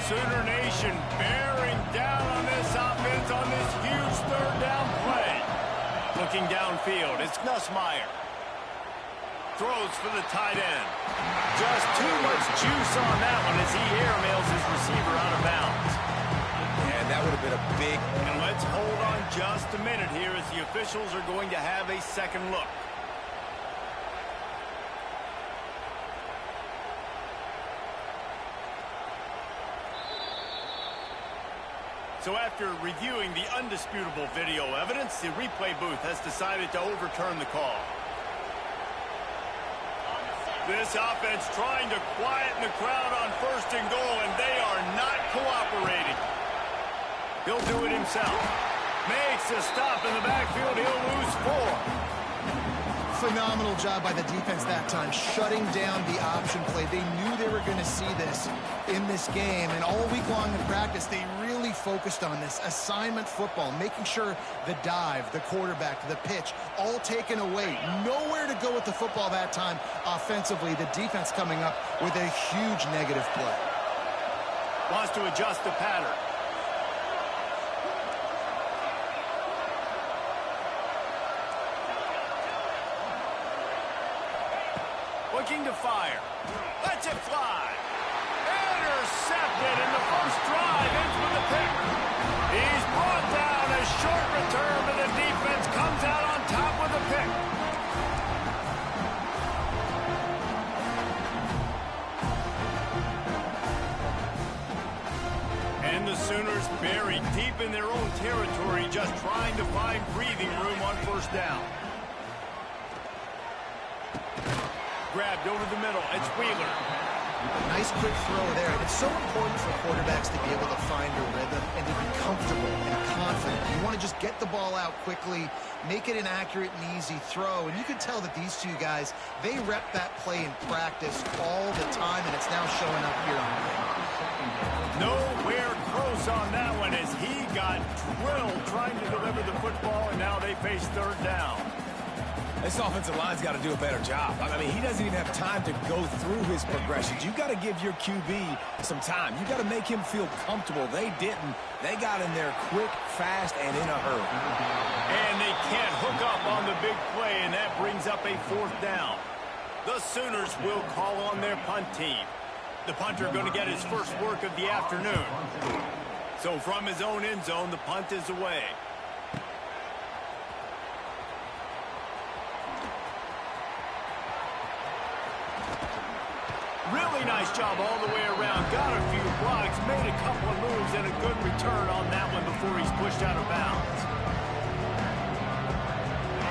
Sooner Nation bearing down on this offense on this huge third down play. Looking downfield, it's Nussmeier. Throws for the tight end. Just too much juice on that one as he airmails his receiver out of bounds. And that would have been a big... And let's hold on just a minute here as the officials are going to have a second look. So after reviewing the undisputable video evidence, the replay booth has decided to overturn the call. This offense trying to quieten the crowd on first and goal, and they are not cooperating. He'll do it himself. Makes a stop in the backfield. He'll lose 4. Phenomenal job by the defense that time, shutting down the option play. They knew they were going to see this in this game, and all week long in practice, they really focused on this assignment football, making sure the dive, the quarterback, the pitch, all taken away. Nowhere to go with the football that time offensively. The defense coming up with a huge negative play. Wants to adjust the pattern. Looking to fire. Lets it fly. Intercepted, and the first drive ends with a pick. He's brought down a short return, but the defense comes out on top with a pick. And the Sooners buried deep in their own territory, just trying to find breathing room on first down. Grabbed over the middle. It's Wheeler. Nice quick throw there. And it's so important for quarterbacks to be able to find a rhythm and to be comfortable and confident. You want to just get the ball out quickly, make it an accurate and easy throw. And you can tell that these two guys, they rep that play in practice all the time, and it's now showing up here on game. Nowhere close on that one as he got drilled trying to deliver the football, and now they face third down. This offensive line's got to do a better job. I mean, he doesn't even have time to go through his progressions. You've got to give your QB some time. You've got to make him feel comfortable. They didn't. They got in there quick, fast, and in a hurry. And they can't hook up on the big play, and that brings up a fourth down. The Sooners will call on their punt team. The punter going to get his first work of the afternoon. So from his own end zone, the punt is away. Really nice job all the way around. Got a few blocks, made a couple of moves, and a good return on that one before he's pushed out of bounds.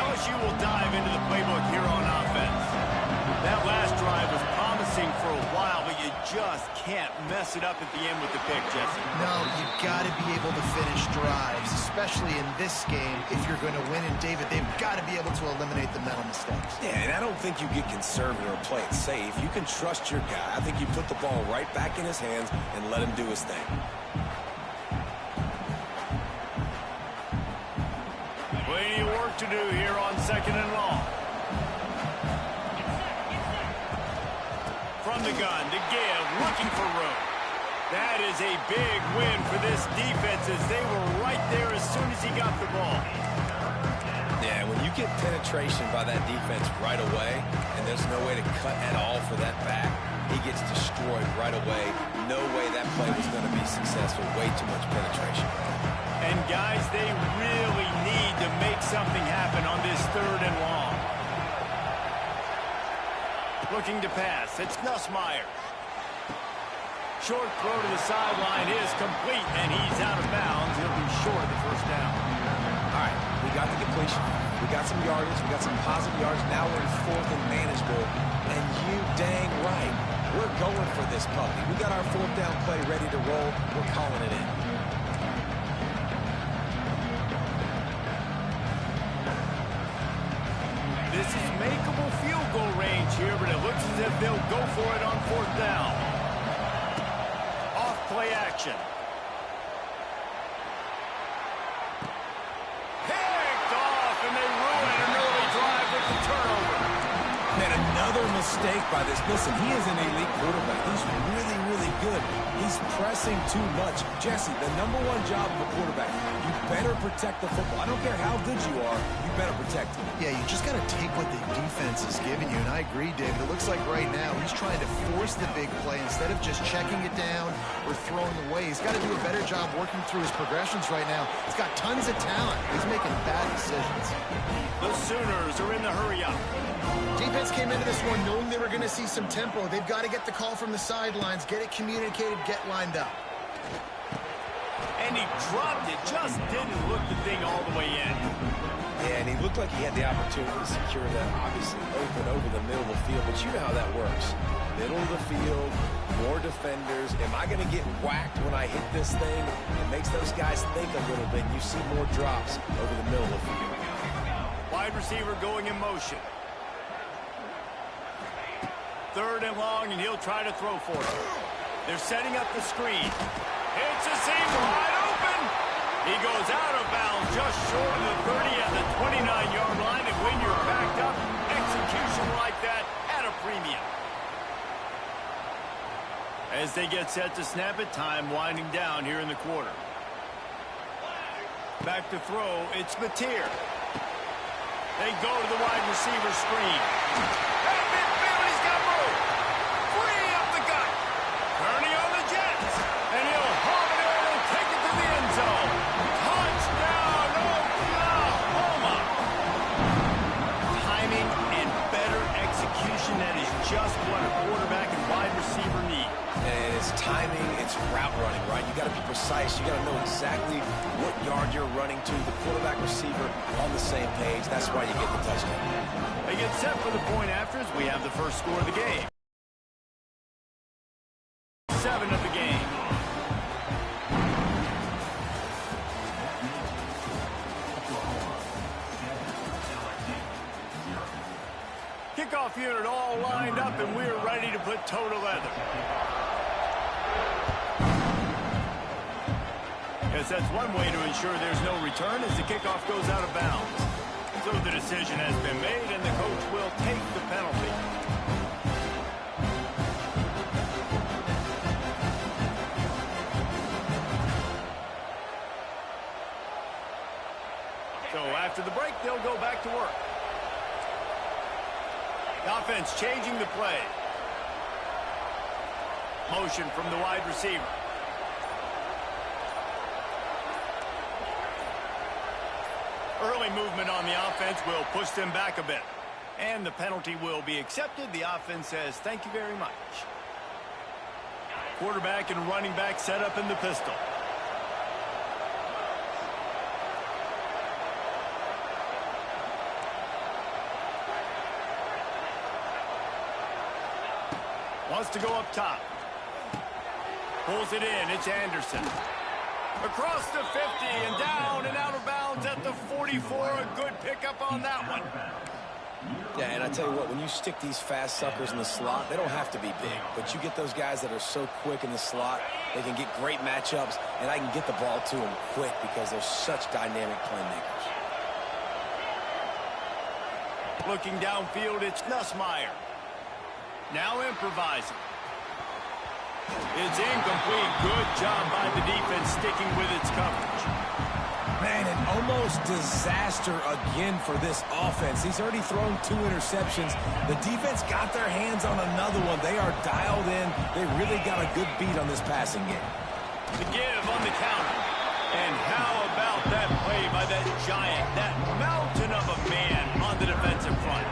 LSU will dive into the playbook here on offense. That last drive was promising for a while, but you just can't mess it up at the end with the pick, Jesse. No, you've got to be able to finish drives, especially in this game. If you're going to win, and David, they've got to be able to eliminate the mental mistakes. Yeah, and I don't think you get conservative or play it safe. You can trust your guy. I think you put the ball right back in his hands and let him do his thing. Plenty of work to do here on second and long. From the gun to give, looking for room. That is a big win for this defense as they were right there as soon as he got the ball. Yeah, when you get penetration by that defense right away, and there's no way to cut at all for that back, he gets destroyed right away. No way that play was going to be successful. Way too much penetration. And guys, they really need to make something happen on this third and long. Looking to pass. It's Nussmeier. Short throw to the sideline is complete, and he's out of bounds. He'll be short of the first down. All right, we got the completion. We got some yardage. We got some positive yards. Now we're in fourth and manageable. And you dang right, we're going for this puppy. We got our fourth down play ready to roll. We're calling it in. This is makeable field goal range here, but it looks as if they'll go for it on fourth down. Off play action. Picked off, and they ruin an early drive with the turnover. Man, another mistake by this. Listen, he is an elite quarterback. He's really, really good. He He's pressing too much. Jesse, the #1 job of a quarterback, you better protect the football. I don't care how good you are, you better protect it. Yeah, you just got to take what the defense is giving you, and I agree, David. It looks like right now he's trying to force the big play instead of just checking it down or throwing away. He's got to do a better job working through his progressions right now. He's got tons of talent. He's making bad decisions. The Sooners are in the hurry-up. Defense came into this one knowing they were going to see some tempo. They've got to get the call from the sidelines, get it communicated, get lined up. And he dropped it, just didn't look the thing all the way in. Yeah, and he looked like he had the opportunity to secure that, obviously open over the middle of the field, but you know how that works. Middle of the field, more defenders. Am I going to get whacked when I hit this thing? It makes those guys think a little bit. You see more drops over the middle of the field. Wide receiver going in motion. 3rd and long, and he'll try to throw for it. They're setting up the screen. It's a seam wide open. He goes out of bounds just short of the 30 at the 29-yard line, and when you're backed up, execution like that at a premium. As they get set to snap it, time winding down here in the quarter. Back to throw, it's Mateer. They go to the wide receiver screen. At midfield, he's got room. Free up the gut. Turning on the Jets. And he'll haul it in and take it to the end zone. Touchdown, Oklahoma. Timing and better execution, that is just what a quarterback and wide receiver need. And it's timing, it's route running, right? You got to be precise. You got to know exactly what yard you're running to. The quarterback, receiver on the same page. That's why you get the touchdown. They get set for the point after as we have the first score of the game. 7 of the game. Kickoff unit all lined up, and we're ready to put toe to leather. Yes, that's one way to ensure there's no return as the kickoff goes out of bounds. So the decision has been made, and the coach will take the penalty. So after the break, they'll go back to work. The offense changing the play. Motion from the wide receiver. Early movement on the offense will push them back a bit. And the penalty will be accepted. The offense says, thank you very much. Quarterback and running back set up in the pistol. Wants to go up top. Pulls it in. It's Anderson. Across the 50 and down and out of bounds at the 44. A good pickup on that one. Yeah, and I tell you what, when you stick these fast suckers in the slot, they don't have to be big. But you get those guys that are so quick in the slot, they can get great matchups, and I can get the ball to them quick because they're such dynamic playmakers. Looking downfield, it's Nussmeier. Now improvising. It's incomplete. Good job by the defense sticking with its coverage. Man, an almost disaster again for this offense. He's already thrown 2 interceptions. The defense got their hands on another one. They are dialed in. They really got a good beat on this passing game. To give on the counter. And how about that play by that giant, that mountain of a man on the defensive front?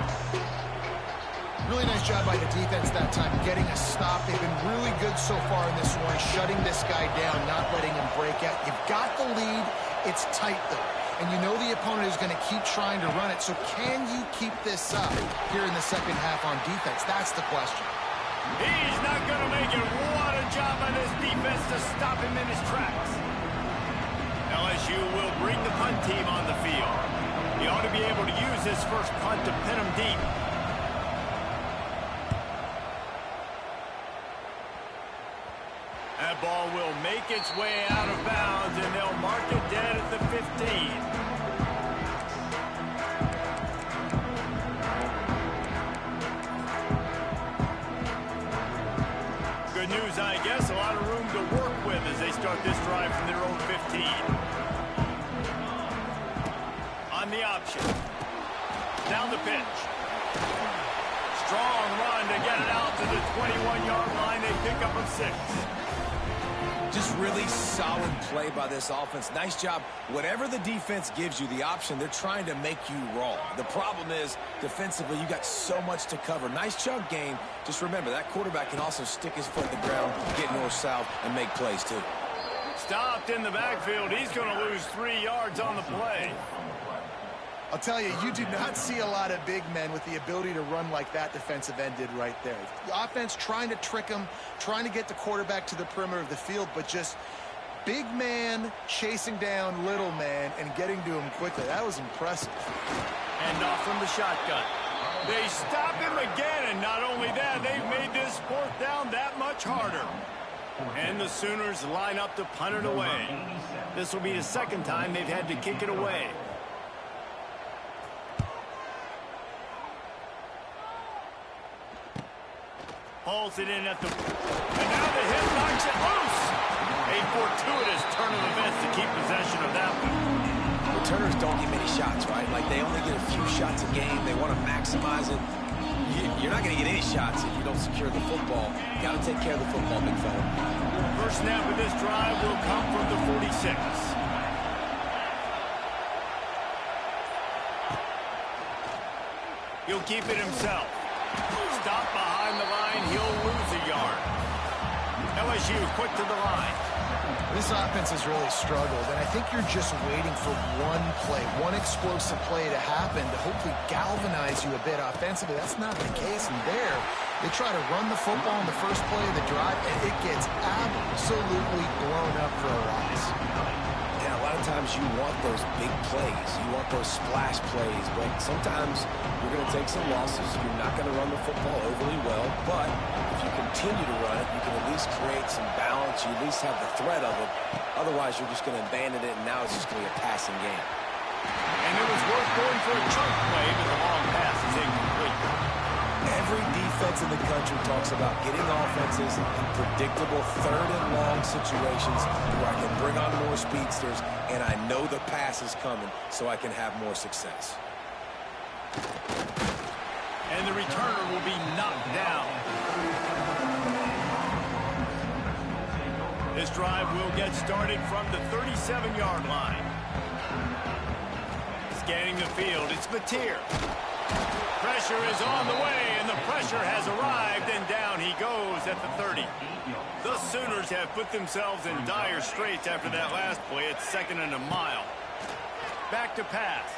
Really nice job by the defense that time, getting a stop. They've been really good so far in this one, shutting this guy down, not letting him break out. You've got the lead. It's tight, though. And you know the opponent is going to keep trying to run it. So can you keep this up here in the second half on defense? That's the question. He's not going to make it. What a job by this defense to stop him in his tracks. LSU will bring the punt team on the field. He ought to be able to use this first punt to pin him deep. That ball will make its way out of bounds, and they'll mark it dead at the 15. Good news, I guess. A lot of room to work with as they start this drive from their own 15. On the option. Down the pitch. Strong run to get it out to the 21-yard line. They pick up a 6. Just really solid play by this offense. Nice job. Whatever the defense gives you, the option, they're trying to make you wrong. The problem is, defensively, you got so much to cover. Nice chunk gain. Just remember, that quarterback can also stick his foot in the ground, get north-south, and make plays, too. Stopped in the backfield. He's going to lose 3 yards on the play. I'll tell you, you do not see a lot of big men with the ability to run like that defensive end did right there. The offense trying to trick him, trying to get the quarterback to the perimeter of the field, but just big man chasing down little man and getting to him quickly. That was impressive. And off from the shotgun. They stop him again, and not only that, they've made this 4th down that much harder. And the Sooners line up to punt it away. This will be the 2nd time they've had to kick it away. Hauls it in at the... And now the hit knocks it loose. A fortuitous turn of events to keep possession of that one. Returners don't get many shots, right? Like, they only get a few shots a game. They want to maximize it. You're not going to get any shots if you don't secure the football. You got to take care of the football, big fella. First snap of this drive will come from the 46. He'll keep it himself. Stop behind the line. He'll lose a yard. LSU quick to the line. This offense has really struggled, and I think you're just waiting for one play, one explosive play to happen to hopefully galvanize you a bit offensively. That's not the case, and there, they try to run the football in the first play of the drive, and it gets absolutely blown up for a loss. Yeah, a lot of times you want those big plays. You want those splash plays, but sometimes you're going to take some losses. You're not going to run the football overly well, but if you continue to run it, you can at least create some balance. You at least have the threat of it. Otherwise, you're just going to abandon it, and now it's just going to be a passing game. And it was worth going for a chunk play, but the long pass is incomplete. Every defense in the country talks about getting offenses in predictable 3rd and long situations where I can bring on more speedsters, and I know the pass is coming, so I can have more success. And the returner will be knocked down. This drive will get started from the 37-yard line. Scanning the field, it's Mateer. Pressure is on the way, and the pressure has arrived, and down he goes at the 30. The Sooners have put themselves in dire straits after that last play. It's 2nd and a mile. Back to pass.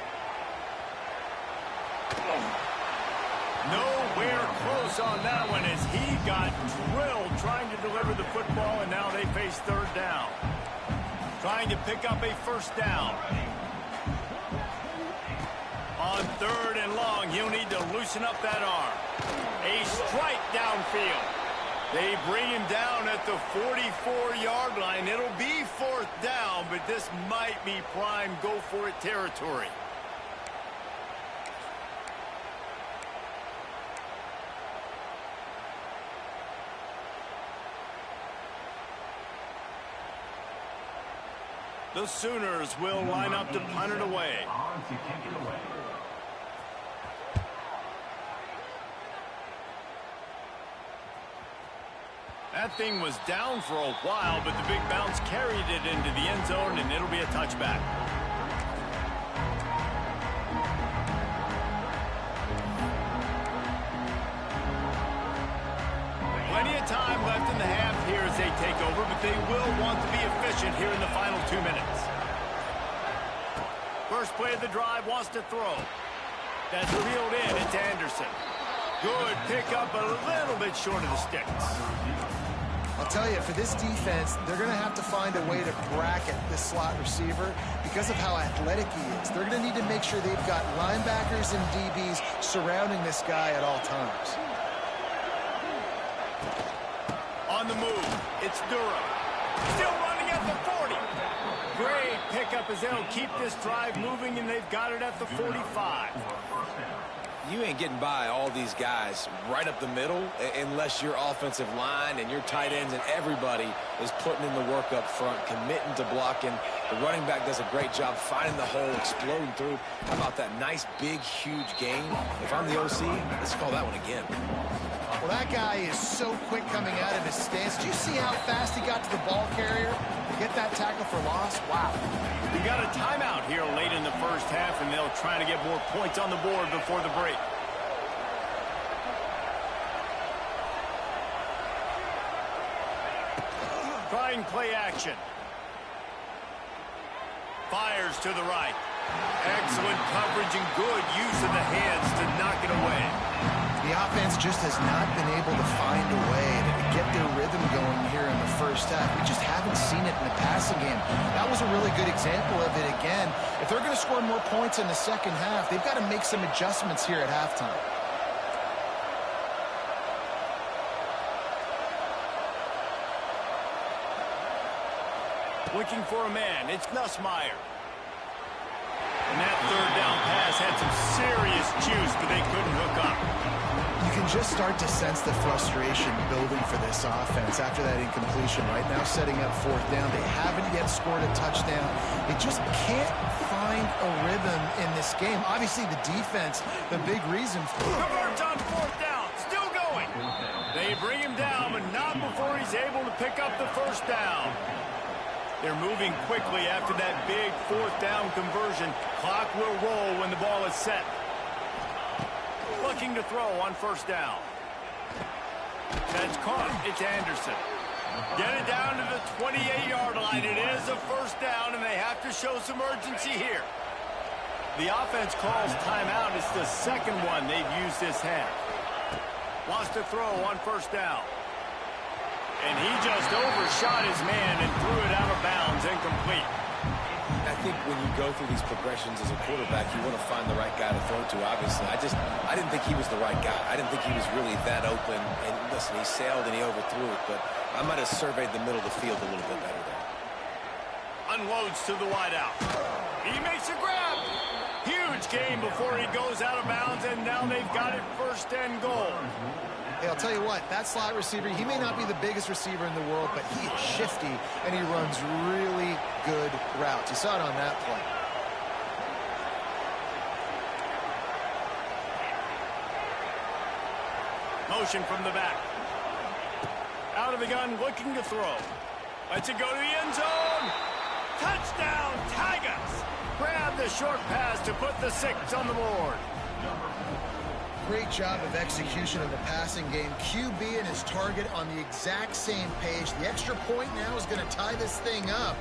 Nowhere close on that one as he got drilled trying to deliver the football, and now they face 3rd down. Trying to pick up a 1st down. On 3rd and long, he'll need to loosen up that arm. A strike downfield. They bring him down at the 44-yard line. It'll be 4th down, but this might be prime go-for-it territory. The Sooners will line up to punt it away. That thing was down for a while, but the big bounce carried it into the end zone, and it'll be a touchback. Plenty of time left in the half here as they take over, but they will want to be efficient here in the final 2 minutes. First play of the drive, wants to throw. That's reeled in. It's Anderson. Good pickup, a little bit short of the sticks. I'll tell you, for this defense, they're going to have to find a way to bracket this slot receiver because of how athletic he is. They're going to need to make sure they've got linebackers and DBs surrounding this guy at all times. On the move, it's Durham. Still running at the 40. Great pickup as they'll keep this drive moving, and they've got it at the 45. You ain't getting by all these guys right up the middle unless your offensive line and your tight ends and everybody is putting in the work up front, committing to blocking. The running back does a great job finding the hole, exploding through. How about that nice, big, huge gain? If I'm the OC, let's call that one again. Well, that guy is so quick coming out of his stance. Do you see how fast he got to the ball carrier to get that tackle for loss? Wow. We got a timeout here late in the first half, and they'll try to get more points on the board before the break. Trying play action. Fires to the right. Excellent coverage and good use of the hands to knock it away. The offense just has not been able to find a way to get their rhythm going here in the first half. We just haven't seen it in the passing game. That was a really good example of it again. If they're going to score more points in the second half, they've got to make some adjustments here at halftime. Looking for a man. It's Nussmeier. And that third down pass had some serious juice, but they couldn't hook up. You can just start to sense the frustration building for this offense after that incompletion. Right now setting up fourth down. They haven't yet scored a touchdown. They just can't find a rhythm in this game. Obviously the defense, the big reason. Converts on fourth down. Still going. They bring him down, but not before he's able to pick up the first down. They're moving quickly after that big fourth down conversion. Clock will roll when the ball is set. Looking to throw on first down. That's caught. It's Anderson. Get it down to the 28-yard line. It is a first down, and they have to show some urgency here. The offense calls timeout. It's the second one they've used this half. Wants to throw on first down. And he just overshot his man and threw it out of bounds, incomplete. I think when you go through these progressions as a quarterback, you want to find the right guy to throw to, obviously. I didn't think he was the right guy. I didn't think he was really that open. And listen, he sailed and he overthrew it, but I might have surveyed the middle of the field a little bit better there. Unloads to the wideout. He makes a grab. Huge gain before he goes out of bounds, and now they've got it first and goal. Hey, I'll tell you what, that slot receiver, he may not be the biggest receiver in the world, but he is shifty, and he runs really good routes. You saw it on that play. Motion from the back. Out of the gun, looking to throw. Lets it go to the end zone. Touchdown, Tigers. Grab the short pass to put the 6 on the board. Great job of execution of the passing game. QB and his target on the exact same page. The extra point now is going to tie this thing up.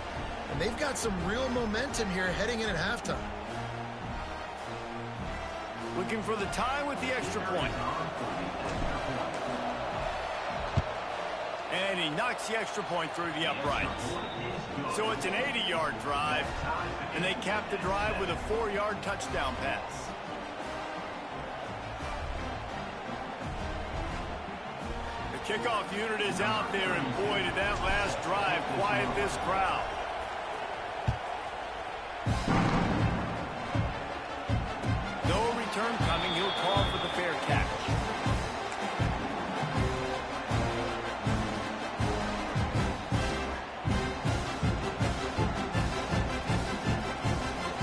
And they've got some real momentum here heading in at halftime. Looking for the tie with the extra point. And he knocks the extra point through the uprights. So it's an 80-yard drive, and they cap the drive with a 4-yard touchdown pass. The kickoff unit is out there, and boy, did that last drive quiet this crowd. No return coming. He'll call for the fair catch.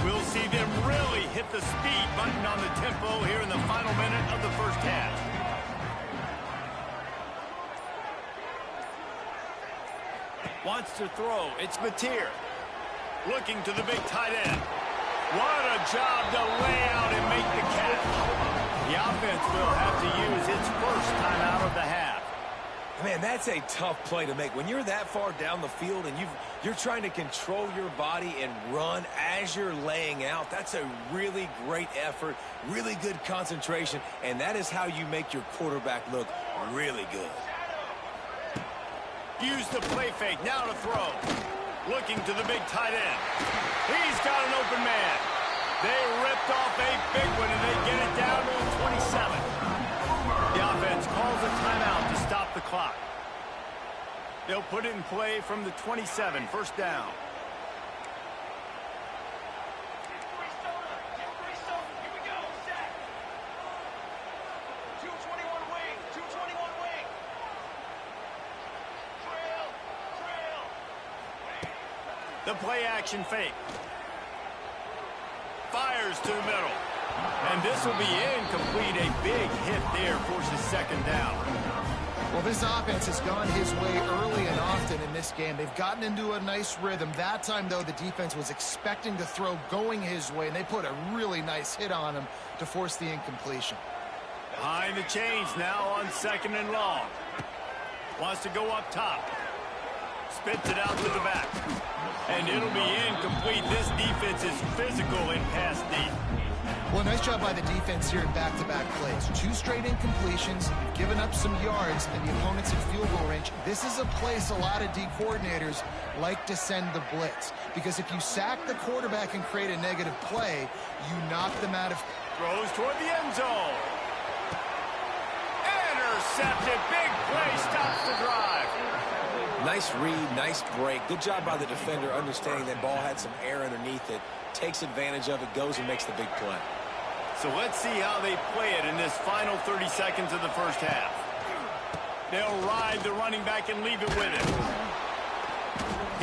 We'll see them really hit the speed button on the tempo here in the final minute of the first half. Wants to throw. It's Mateer. Looking to the big tight end. What a job to lay out and make the catch. The offense will have to use its first timeout of the half. Man, that's a tough play to make. When you're that far down the field and you're trying to control your body and run as you're laying out, that's a really great effort, really good concentration, and that is how you make your quarterback look really good. Use the play fake, now to throw. Looking to the big tight end. He's got an open man. They ripped off a big one, and they get it down to the 27. The offense calls a timeout to stop the clock. They'll put it in play from the 27, first down. The play action fake. Fires to the middle. And this will be incomplete. A big hit there forces second down. Well, this offense has gone his way early and often in this game. They've gotten into a nice rhythm. That time, though, the defense was expecting to throw going his way, and they put a really nice hit on him to force the incompletion. Behind the chains now on second and long. Wants to go up top. Spits it out to the back. And it'll be incomplete. This defense is physical in pass deep. Well, nice job by the defense here in back-to-back plays. 2 straight incompletions. You've given up some yards, and the opponent's in field goal range. This is a place a lot of D coordinators like to send the blitz. Because if you sack the quarterback and create a negative play, you knock them out of... Throws toward the end zone. Intercepted. Big play. Stops the drive. Nice read, nice break. Good job by the defender understanding that ball had some air underneath it. Takes advantage of it, goes and makes the big play. So let's see how they play it in this final 30 seconds of the first half. They'll ride the running back and leave it with him.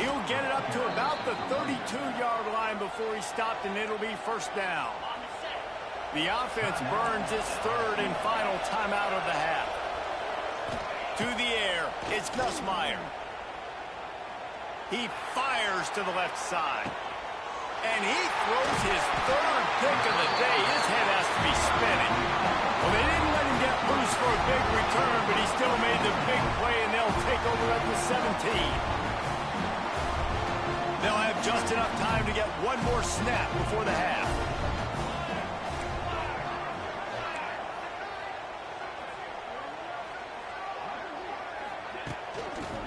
He'll get it up to about the 32-yard line before he stopped, and it'll be first down. The offense burns its third and final timeout of the half. To the air, it's Nussmeier. He fires to the left side. And he throws his third pick of the day. His head has to be spinning. Well, they didn't let him get loose for a big return, but he still made the big play, and they'll take over at the 17. They'll have just enough time to get one more snap before the half.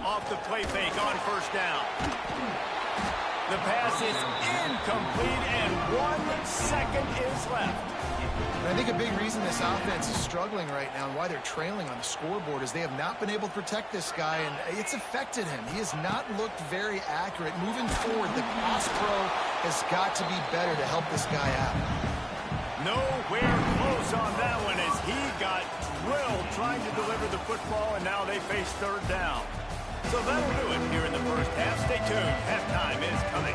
Off the play fake on first down. The pass is incomplete, and 1 second is left. And I think a big reason this offense is struggling right now and why they're trailing on the scoreboard is they have not been able to protect this guy, and it's affected him. He has not looked very accurate. Moving forward, the pass pro has got to be better to help this guy out. Nowhere close on that one as he got drilled trying to deliver the football, and now they face third down. So that'll do it here in the first half. Stay tuned. Halftime is coming.